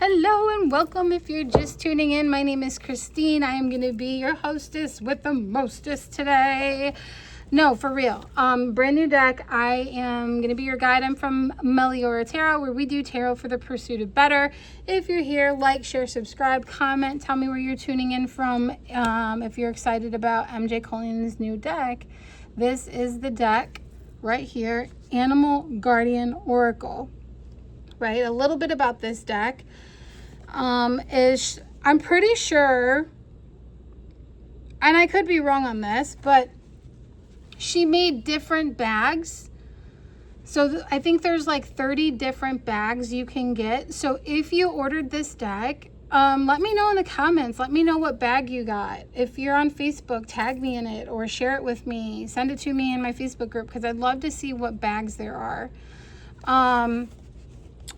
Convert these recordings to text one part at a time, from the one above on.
Hello and welcome. If you're just tuning in, my name is Christine. I am going to be your hostess with the mostest today. No, for real. Brand new deck. I am going to be your guide. I'm from Meliora Tarot, where we do tarot for the pursuit of better. If you're here, like, share, subscribe, comment, tell me where you're tuning in from. If you're excited about MJ Cullinane's new deck, this is the deck right here, Animal Guardian Oracle. Right, a little bit about this deck is I'm pretty sure, and I could be wrong on this, but she made different bags. So I think there's like 30 different bags you can get. So if you ordered this deck, let me know in the comments. Let me know what bag you got. If you're on Facebook, tag me in it or share it with me. Send it to me in my Facebook group because I'd love to see what bags there are.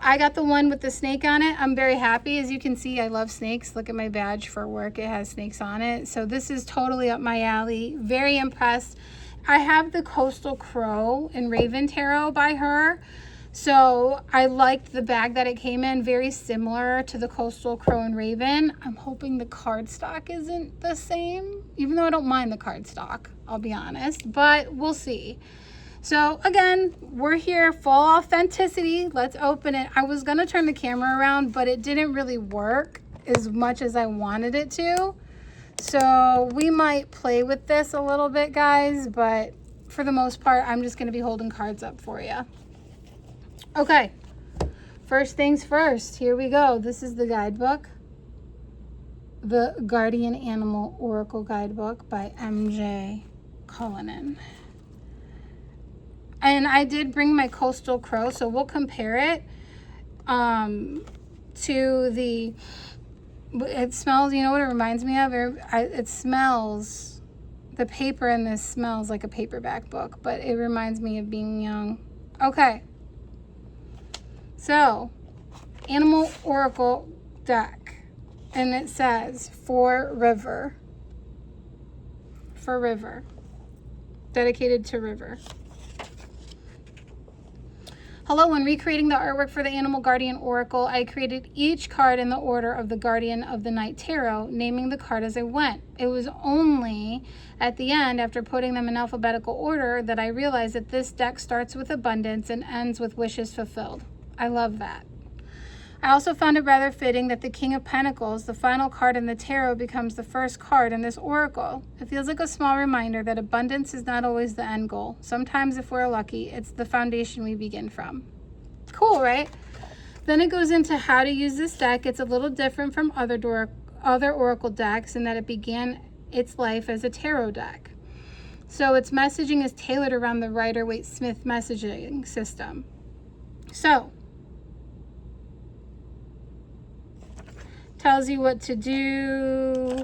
I got the one with the snake on it. I'm very happy. As you can see, I love snakes. Look at my badge for work. It has snakes on it. So this is totally up my alley. Very impressed. I have the Coastal Crow and Raven Tarot by her. So I liked the bag that it came in. Very similar to the Coastal Crow and Raven. I'm hoping the cardstock isn't the same. Even though I don't mind the cardstock, I'll be honest. But we'll see. So again, we're here, full authenticity. Let's open it. I was gonna turn the camera around, but it didn't really work as much as I wanted it to. So we might play with this a little bit, guys, but for the most part, I'm just gonna be holding cards up for you. Okay, first things first, here we go. This is the guidebook. The Guardian Animal Oracle Guidebook by MJ Cullinane. And I did bring my Coastal Crow, so we'll compare it to the, it smells, you know what it reminds me of? It smells, the paper in this smells like a paperback book, but it reminds me of being young. Okay. So, Animal Oracle deck. And it says, for River. For River. Dedicated to River. Hello, when recreating the artwork for the Animal Guardian Oracle, I created each card in the order of the Guardian of the Night Tarot, naming the card as I went. It was only at the end, after putting them in alphabetical order, that I realized that this deck starts with abundance and ends with wishes fulfilled. I love that. I also found it rather fitting that the King of Pentacles, the final card in the tarot, becomes the first card in this oracle. It feels like a small reminder that abundance is not always the end goal. Sometimes, if we're lucky, it's the foundation we begin from. Cool, right? Then it goes into how to use this deck. It's a little different from other oracle decks in that it began its life as a tarot deck. So its messaging is tailored around the Rider-Waite-Smith messaging system. So, tells you what to do,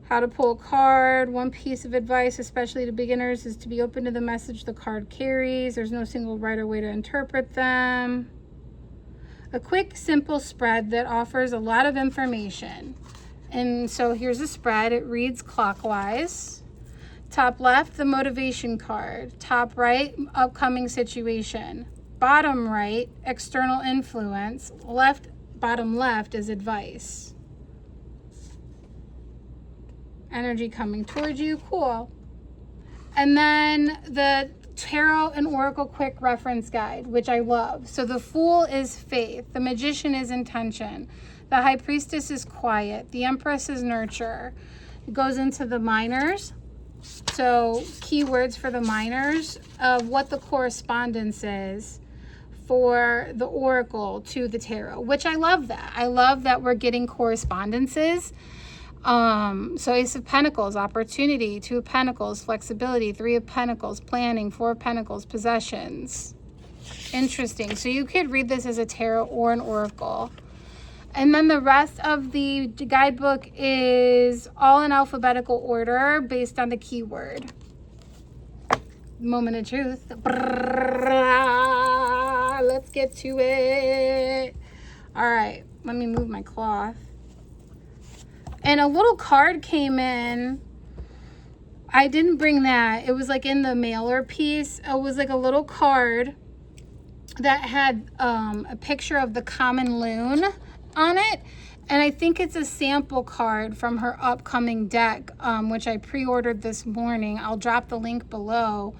how to pull a card. One piece of advice, especially to beginners, is to be open to the message the card carries. There's no single right or way to interpret them. A quick, simple spread that offers a lot of information. And so here's a spread. It reads clockwise. Top left, the motivation card. Top right, upcoming situation. Bottom right, external influence. Bottom left is advice. Energy coming towards you. Cool. And then the Tarot and Oracle Quick Reference Guide, which I love. So the Fool is faith. The Magician is intention. The High Priestess is quiet. The Empress is nurture. It goes into the minors. So keywords for the minors of what the correspondence is for the Oracle to the Tarot, which I love that. I love that we're getting correspondences. So Ace of Pentacles, opportunity. Two of Pentacles, flexibility. Three of Pentacles, planning. Four of Pentacles, possessions. Interesting. So you could read this as a tarot or an oracle. And then the rest of the guidebook is all in alphabetical order based on the keyword. Moment of truth. Let's get to it. All right, let me move my cloth. And a little card came in. I didn't bring that. It was like in the mailer piece. It was like a little card that had a picture of the common loon on it. And I think it's a sample card from her upcoming deck, which I pre-ordered this morning. I'll drop the link below.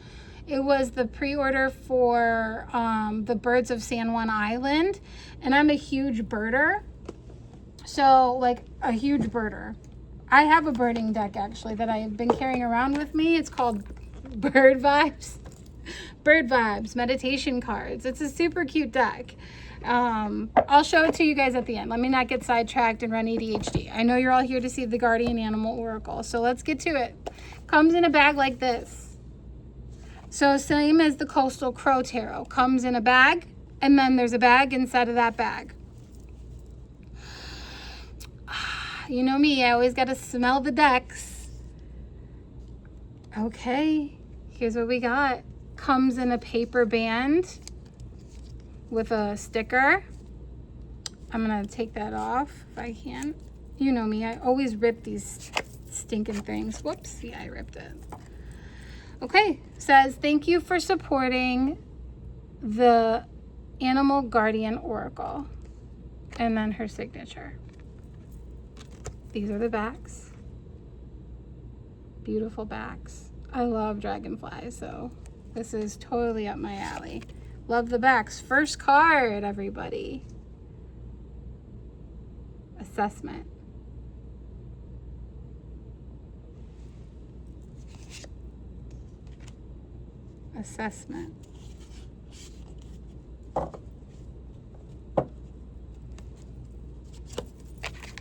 It was the pre-order for the Birds of San Juan Island. And I'm a huge birder. So, like, a huge birder. I have a birding deck, actually, that I've been carrying around with me. It's called Bird Vibes. Bird Vibes, meditation cards. It's a super cute deck. I'll show it to you guys at the end. Let me not get sidetracked and run ADHD. I know you're all here to see the Guardian Animal Oracle, so let's get to it. Comes in a bag like this. So same as the Coastal Crow Tarot. Comes in a bag, and then there's a bag inside of that bag. You know me, I always got to smell the decks. Okay, here's what we got. Comes in a paper band with a sticker. I'm gonna take that off if I can. You know me, I always rip these stinking things. Whoops, yeah, I ripped it. Okay, says, thank you for supporting the Animal Guardian Oracle. And then her signature. These are the backs. Beautiful backs. I love dragonflies, so this is totally up my alley. Love the backs. First card, everybody. Assessment. Assessment.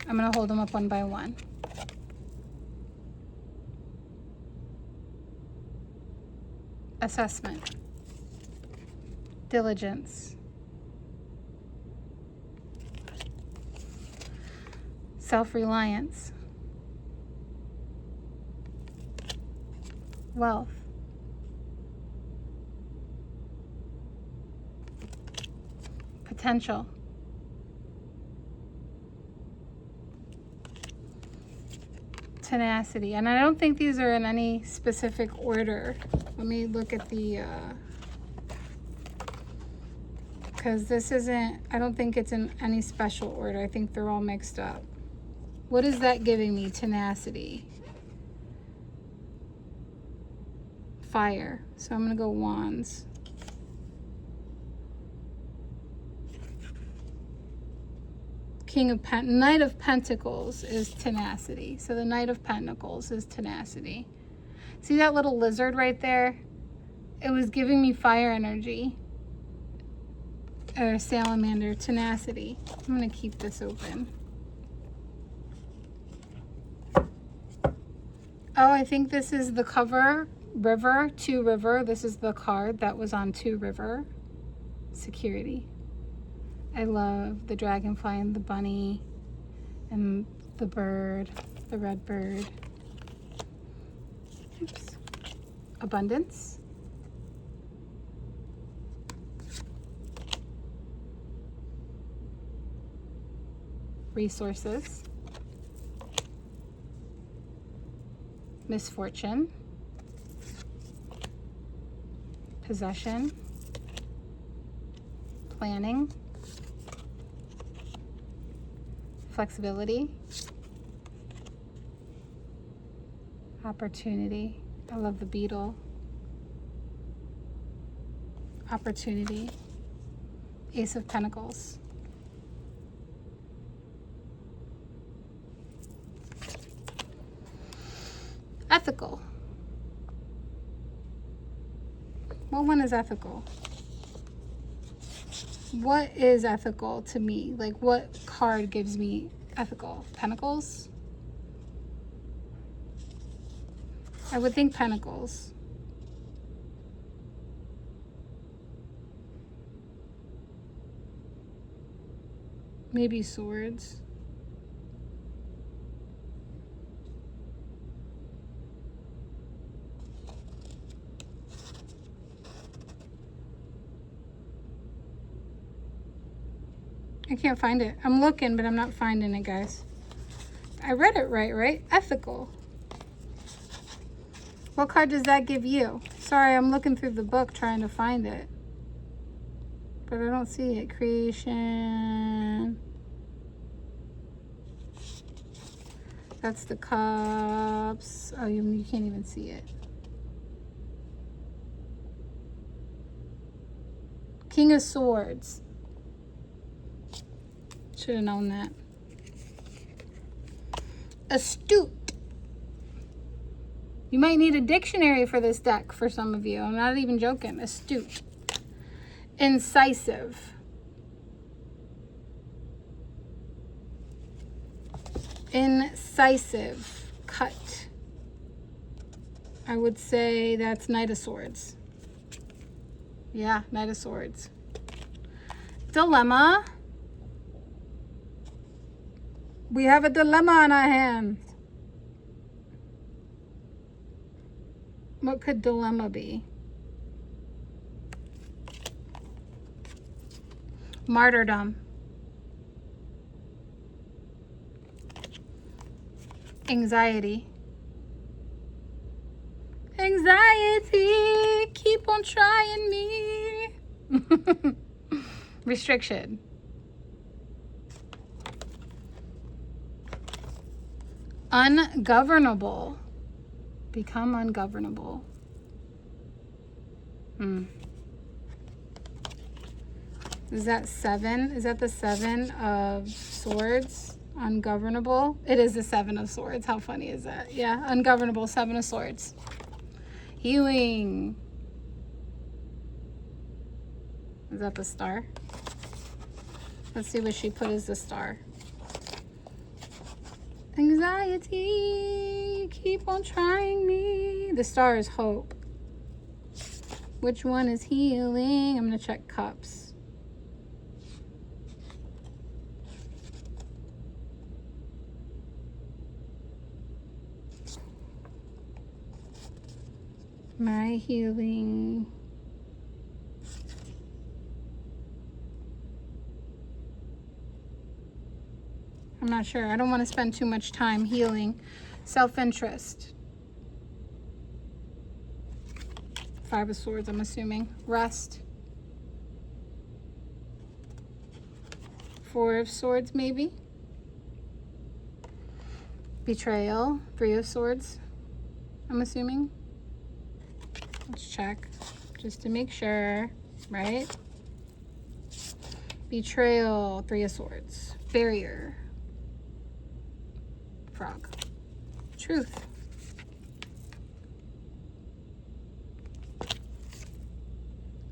I'm going to hold them up one by one. Assessment. Diligence. Self-reliance. Wealth. Potential. Tenacity. And I don't think these are in any specific order. Let me look at the because this isn't, I don't think it's in any special order. I think they're all mixed up. What is that giving me? Tenacity. Fire. So I'm going to go wands. Knight of Pentacles is tenacity. So the Knight of Pentacles is tenacity. See that little lizard right there? It was giving me fire energy. Or salamander, tenacity. I'm going to keep this open. Oh, I think this is the cover. River, 2 River. This is the card that was on 2 River. Security. I love the dragonfly and the bunny and the bird, the red bird. Oops. Abundance. Resources. Misfortune. Possession. Planning. Flexibility. Opportunity. I love the beetle. Opportunity. Ace of Pentacles. Ethical. What one is ethical? What is ethical to me? Like, what card gives me ethical? Pentacles? I would think Pentacles. Maybe Swords. I can't find it. I'm looking, but I'm not finding it, guys. I read it right? Ethical. What card does that give you? Sorry, I'm looking through the book trying to find it. But I don't see it. Creation. That's the cups. Oh, you can't even see it. King of Swords. Should have known that. Astute. You might need a dictionary for this deck for some of you. I'm not even joking. Astute. Incisive. Incisive. Cut. I would say that's Knight of Swords. Yeah, Knight of Swords. Dilemma. We have a dilemma on our hands. What could dilemma be? Martyrdom. Anxiety. Anxiety, keep on trying me. Restriction. Ungovernable. Become ungovernable. Is that 7? Is that the 7 of Swords? Ungovernable? It is the 7 of Swords. How funny is that? Yeah, ungovernable, 7 of Swords. Healing. Is that the Star? Let's see what she put as the Star. Anxiety, keep on trying me. The Star is hope. Which one is healing? I'm going to check cups. My healing. I'm not sure. I don't want to spend too much time healing. Self-interest. 5 of Swords, I'm assuming. Rest. 4 of Swords, maybe. Betrayal. 3 of Swords, I'm assuming. Let's check just to make sure, right? Betrayal. 3 of Swords. Barrier. Frog. Truth.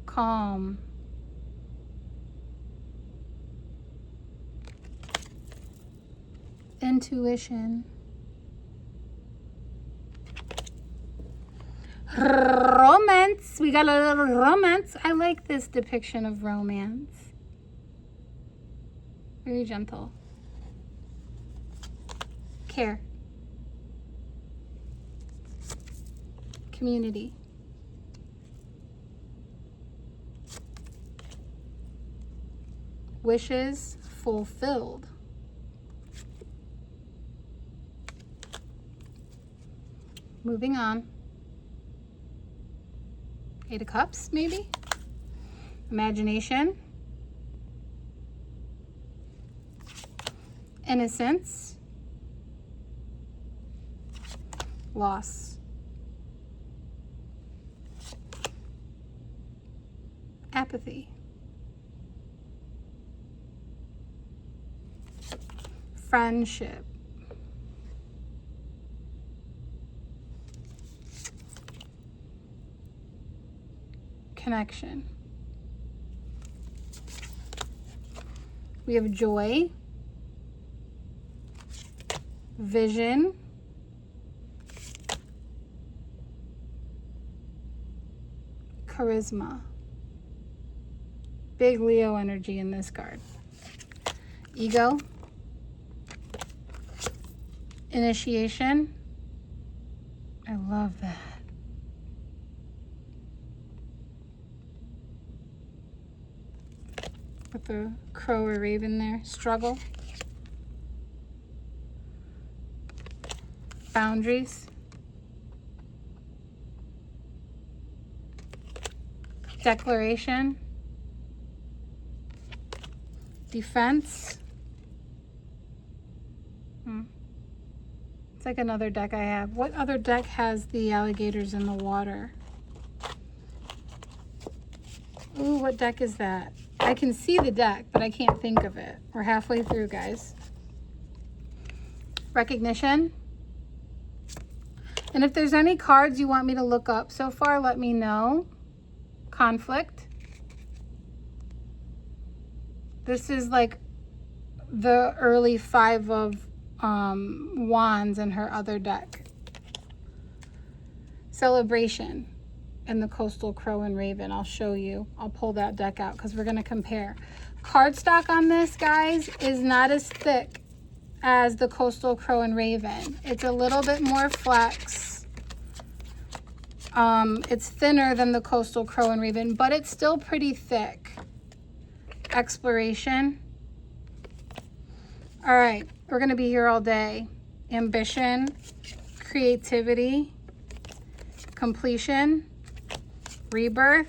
Calm. Intuition. Romance. We got a little romance. I like this depiction of romance. Very gentle. Care. Community. Wishes fulfilled. Moving on. 8 of Cups, maybe? Imagination. Innocence. Loss. Apathy. Friendship. Connection. We have joy, vision, charisma. Big Leo energy in this card. Ego, initiation. I love that. With the crow or raven there. Struggle. Boundaries. Declaration. Defense. It's like another deck I have. What other deck has the alligators in the water? Ooh, what deck is that? I can see the deck, but I can't think of it. We're halfway through, guys. Recognition. And if there's any cards you want me to look up so far, let me know. Conflict. This is like the early 5 of wands in her other deck. Celebration and the Coastal Crow and Raven. I'll show you. I'll pull that deck out because we're going to compare. Cardstock on this, guys, is not as thick as the Coastal Crow and Raven. It's a little bit more flex. It's thinner than the Coastal Crow and Raven, but it's still pretty thick. Exploration. All right, we're going to be here all day. Ambition, creativity, completion, rebirth,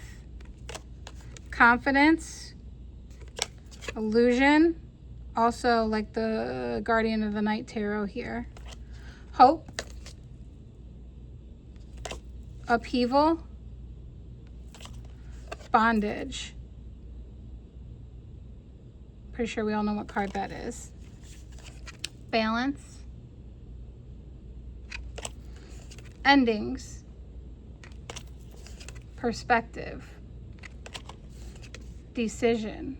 confidence, illusion, also like the Guardian of the Night Tarot here, hope, upheaval, bondage. Pretty sure we all know what card that is. Balance, endings, perspective, decision,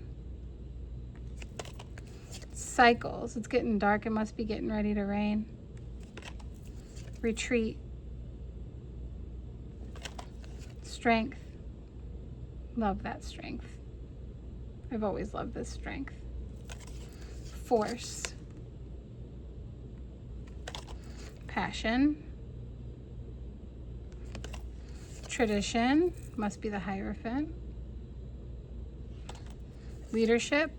cycles. It's getting dark. It must be getting ready to rain. Retreat, strength. Love that strength. I've always loved this strength. Force, passion, tradition, must be the Hierophant, leadership,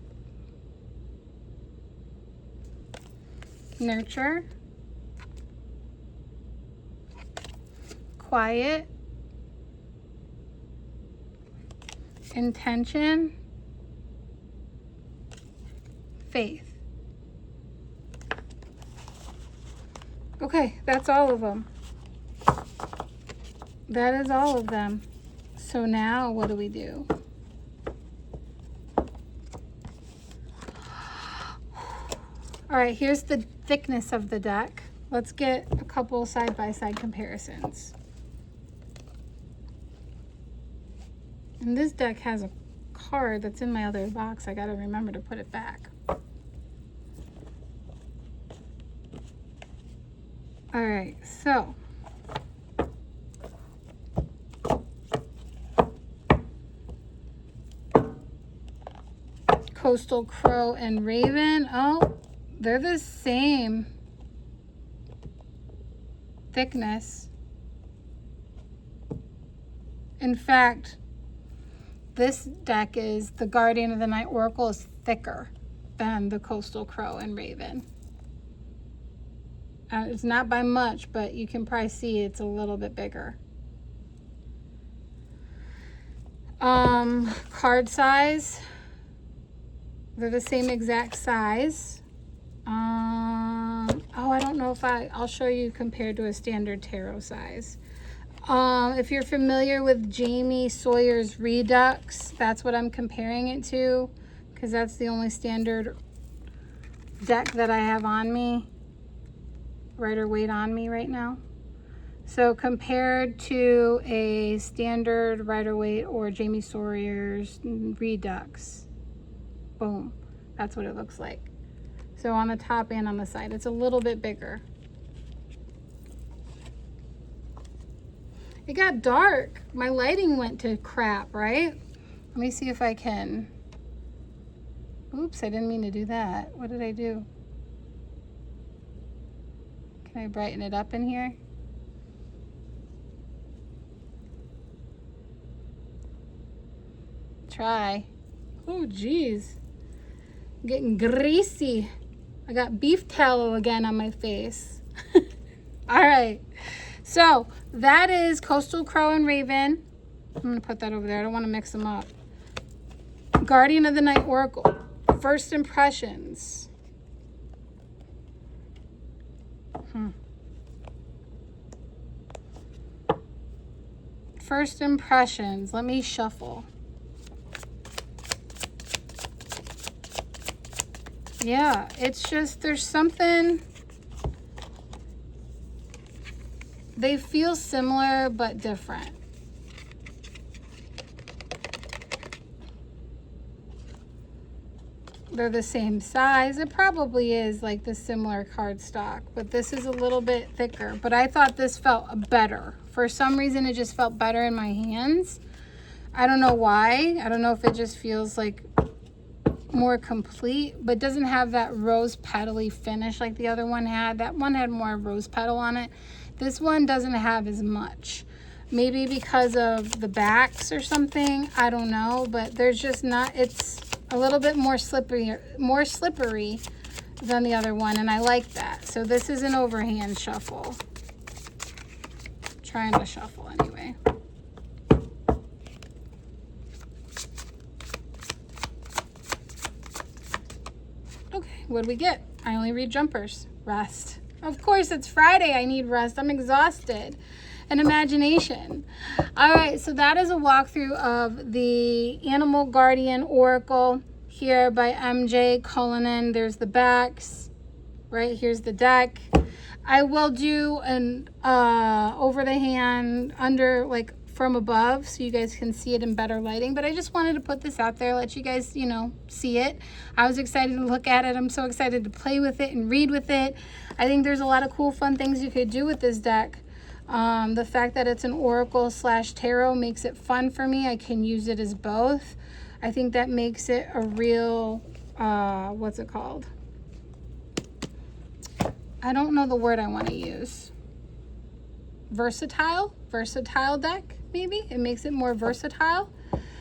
nurture, quiet, intention, faith. Okay, that's all of them. That is all of them. So now what do we do? All right, here's the thickness of the deck. Let's get a couple side-by-side comparisons. And this deck has a card that's in my other box. I gotta remember to put it back. All right, so Coastal Crow and Raven. Oh, they're the same thickness. In fact, this deck is the Guardian of the Night Oracle is thicker than the Coastal Crow and Raven. It's not by much, but you can probably see it's a little bit bigger. Card size. They're the same exact size. Oh, I don't know if I'll show you compared to a standard tarot size. If you're familiar with Jamie Sawyer's Redux, that's what I'm comparing it to, because that's the only standard deck that I have on me, Rider-Waite on me right now. So compared to a standard Rider-Waite or Jamie Sawyer's Redux, boom, that's what it looks like. So on the top and on the side, it's a little bit bigger. It got dark. My lighting went to crap, right? Let me see if I can. Oops, I didn't mean to do that. What did I do? Can I brighten it up in here? Try. Oh, geez. I'm getting greasy. I got beef tallow again on my face. All right. So that is Coastal Crow and Raven. I'm going to put that over there. I don't want to mix them up. Guardian of the Night Oracle. First impressions. First impressions. Let me shuffle. Yeah, it's just, there's something, they feel similar but different. They're the same size. It probably is like the similar cardstock, but this is a little bit thicker. But I thought this felt better. For some reason, it just felt better in my hands. I don't know why. I don't know if it just feels like more complete, but doesn't have that rose petally finish like the other one had. That one had more rose petal on it. This one doesn't have as much. Maybe because of the backs or something. I don't know, but there's just not, it's a little bit more slippery than the other one, and I like that. So this is an overhand shuffle. Trying to shuffle anyway. Okay, what do we get? I only read jumpers. Rest. Of course, it's Friday. I need rest. I'm exhausted. And imagination. All right, so that is a walkthrough of the Animal Guardian Oracle here by MJ Cullinane. There's the backs. Right, here's the deck. I will do an over the hand, under, like from above, so you guys can see it in better lighting. But I just wanted to put this out there, let you guys, you know, see it. I was excited to look at it. I'm so excited to play with it and read with it. I think there's a lot of cool, fun things you could do with this deck. The fact that it's an oracle / tarot makes it fun for me. I can use it as both. I think that makes it a real, what's it called? I don't know the word I want to use. Versatile deck, maybe. It makes it more versatile.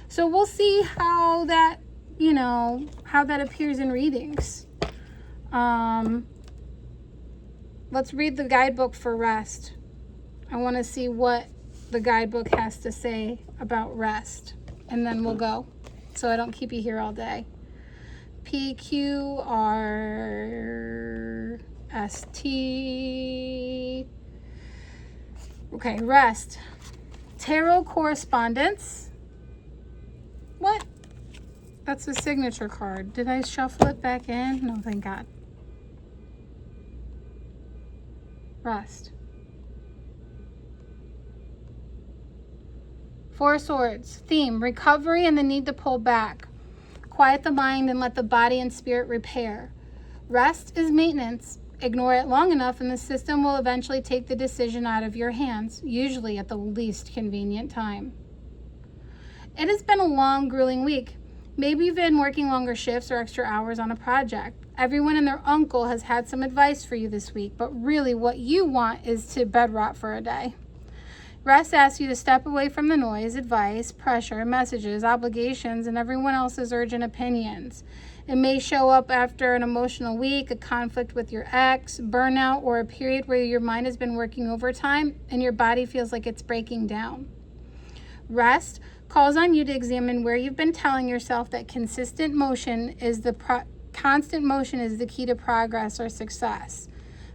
So we'll see how that, you know, how that appears in readings. Let's read the guidebook for rest. I want to see what the guidebook has to say about rest, and then we'll go, so I don't keep you here all day. PQRST. Okay, rest. Tarot correspondence. What? That's a signature card. Did I shuffle it back in? No, thank God. Rest. Four Swords. Theme, recovery and the need to pull back. Quiet the mind and let the body and spirit repair. Rest is maintenance. Ignore it long enough and the system will eventually take the decision out of your hands, usually at the least convenient time. It has been a long, grueling week. Maybe you've been working longer shifts or extra hours on a project. Everyone and their uncle has had some advice for you this week, but really what you want is to bed rot for a day. Rest asks you to step away from the noise, advice, pressure, messages, obligations, and everyone else's urgent opinions. It may show up after an emotional week, a conflict with your ex, burnout, or a period where your mind has been working overtime and your body feels like it's breaking down. Rest calls on you to examine where you've been telling yourself that constant motion is constant motion is the key to progress or success.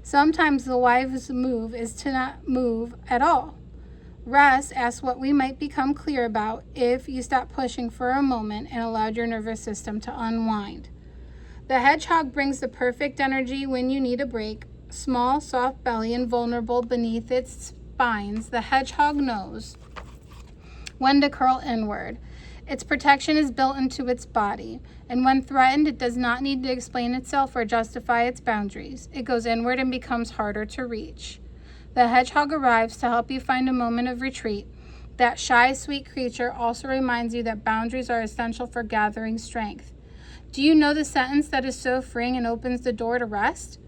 Sometimes the wise move is to not move at all. Rest asks what we might become clear about if you stop pushing for a moment and allowed your nervous system to unwind. The hedgehog brings the perfect energy when you need a break. Small, soft belly and vulnerable beneath its spines, the hedgehog knows when to curl inward. Its protection is built into its body, and when threatened, it does not need to explain itself or justify its boundaries. It goes inward and becomes harder to reach. The hedgehog arrives to help you find a moment of retreat. That shy, sweet creature also reminds you that boundaries are essential for gathering strength. Do you know the sentence that is so freeing and opens the door to rest?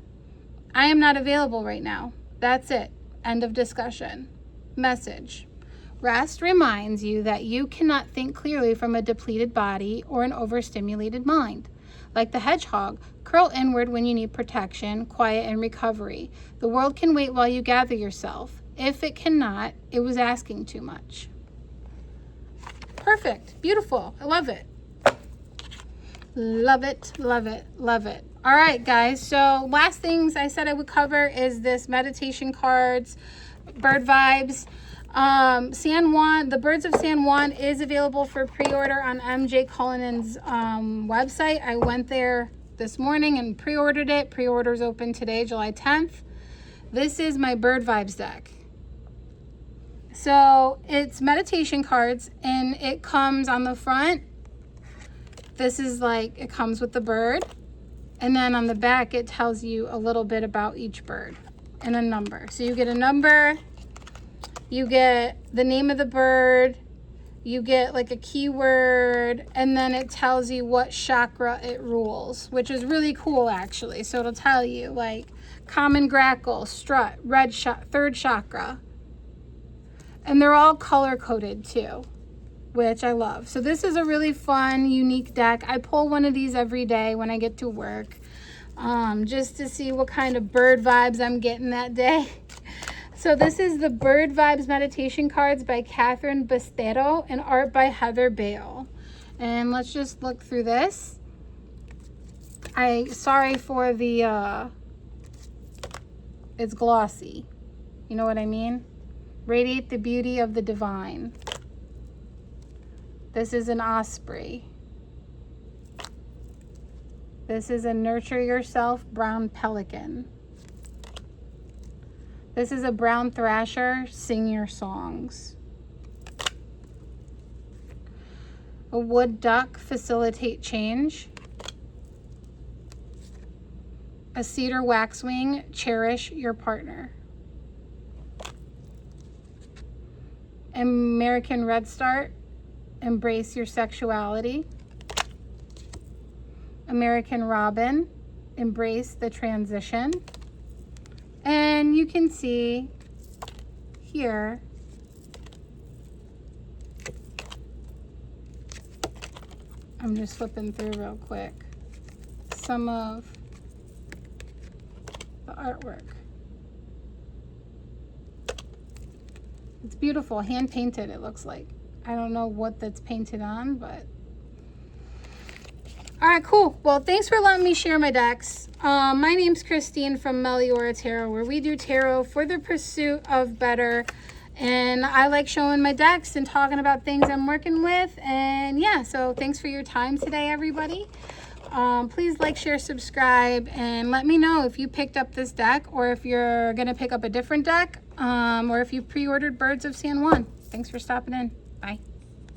I am not available right now. That's it. End of discussion. Message. Rest reminds you that you cannot think clearly from a depleted body or an overstimulated mind. Like the hedgehog, curl inward when you need protection, quiet, and recovery. The world can wait while you gather yourself. If it cannot, it was asking too much. Perfect. Beautiful. I love it. Love it, love it, love it. All right, guys. So last things I said I would cover is this meditation cards, bird vibes. San Juan, the Birds of San Juan is available for pre-order on MJ Cullinane's website. I went there this morning and pre-ordered it. Pre-orders open today, July 10th. This is my Bird Vibes deck. So it's meditation cards, and it comes on the front. This is like, it comes with the bird. And then on the back, it tells you a little bit about each bird and a number. So you get a number, you get the name of the bird, you get like a keyword, and then it tells you what chakra it rules, which is really cool actually. So it'll tell you like common grackle, strut, third chakra. And they're all color coded too, which I love. So this is a really fun, unique deck. I pull one of these every day when I get to work, just to see what kind of bird vibes I'm getting that day. So this is the Bird Vibes Meditation Cards by Catherine Bastero and art by Heather Bale. And let's just look through this. Sorry for the, it's glossy. You know what I mean? Radiate the beauty of the divine. This is an osprey. This is a nurture yourself brown pelican. This is a brown thrasher, sing your songs. A wood duck, facilitate change. A cedar waxwing, cherish your partner. American redstart, embrace your sexuality. American robin, embrace the transition. And you can see here I'm just flipping through real quick some of the artwork. It's beautiful, hand painted it looks like. I don't know what that's painted on, but all right, cool. Well, thanks for letting me share my decks. My name's Christine from Meliora Tarot, where we do tarot for the pursuit of better. And I like showing my decks and talking about things I'm working with. And yeah, so thanks for your time today, everybody. Please like, share, subscribe, and let me know if you picked up this deck or if you're going to pick up a different deck, or if you pre-ordered Birds of San Juan. Thanks for stopping in. Bye.